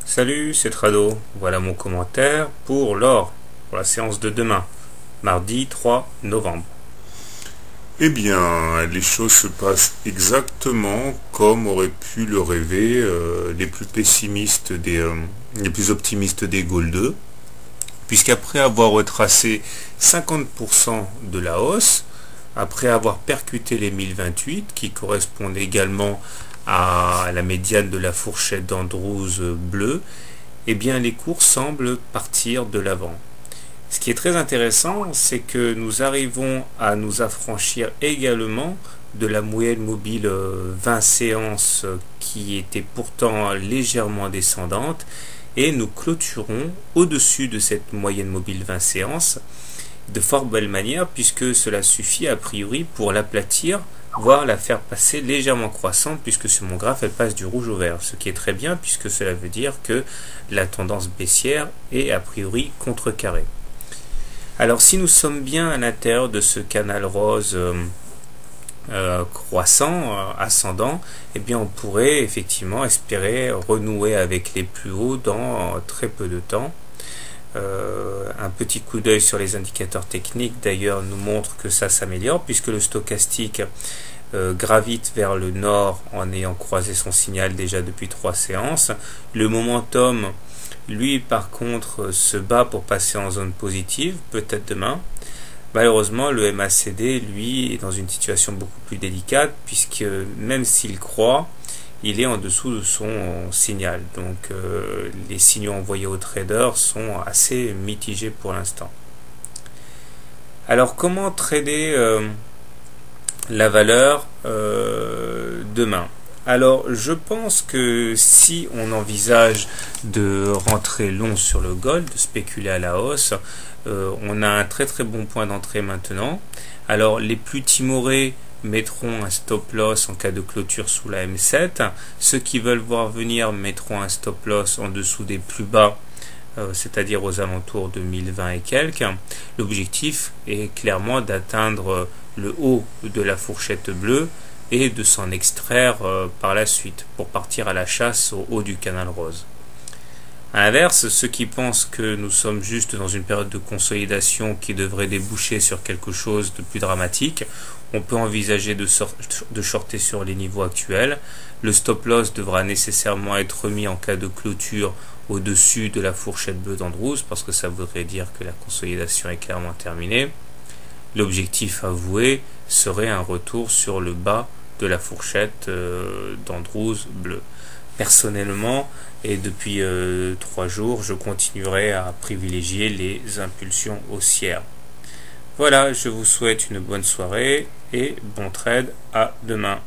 Salut, c'est Trado. Voilà mon commentaire pour l'or, pour la séance de demain, mardi 3 novembre. Eh bien, les choses se passent exactement comme auraient pu le rêver les plus pessimistes les plus optimistes des Gold 2, puisqu'après avoir retracé 50% de la hausse, après avoir percuté les 1028 qui correspondent également à la médiane de la fourchette d'Andrews bleue, eh bien les cours semblent partir de l'avant. Ce qui est très intéressant, c'est que nous arrivons à nous affranchir également de la moyenne mobile 20 séances qui était pourtant légèrement descendante, et nous clôturons au-dessus de cette moyenne mobile 20 séances de fort belle manière, puisque cela suffit a priori pour l'aplatir, voire la faire passer légèrement croissante, puisque sur mon graphe elle passe du rouge au vert, ce qui est très bien puisque cela veut dire que la tendance baissière est a priori contrecarrée. Alors si nous sommes bien à l'intérieur de ce canal rose croissant, ascendant, eh bien on pourrait effectivement espérer renouer avec les plus hauts dans très peu de temps. Un petit coup d'œil sur les indicateurs techniques d'ailleurs nous montre que ça s'améliore, puisque le stochastique gravite vers le nord en ayant croisé son signal déjà depuis 3 séances. Le momentum, lui par contre, se bat pour passer en zone positive, peut-être demain. Malheureusement, le MACD, lui, est dans une situation beaucoup plus délicate, puisque même s'il croît, il est en dessous de son signal. Donc les signaux envoyés aux traders sont assez mitigés pour l'instant. Alors comment trader la valeur demain? Alors je pense que si on envisage de rentrer long sur le gold, de spéculer à la hausse, on a un très bon point d'entrée maintenant. Alors les plus timorés mettront un stop loss en cas de clôture sous la M7. Ceux qui veulent voir venir mettront un stop loss en dessous des plus bas, c'est-à-dire aux alentours de 1020 et quelques. L'objectif est clairement d'atteindre le haut de la fourchette bleue et de s'en extraire par la suite pour partir à la chasse au haut du canal rose. A l'inverse, ceux qui pensent que nous sommes juste dans une période de consolidation qui devrait déboucher sur quelque chose de plus dramatique, on peut envisager de shorter sur les niveaux actuels. Le stop loss devra nécessairement être remis en cas de clôture au-dessus de la fourchette bleue d'Andrews, parce que ça voudrait dire que la consolidation est clairement terminée. L'objectif avoué serait un retour sur le bas de la fourchette d'Andrews bleue. Personnellement, et depuis 3 jours, je continuerai à privilégier les impulsions haussières. Voilà, je vous souhaite une bonne soirée et bon trade, à demain.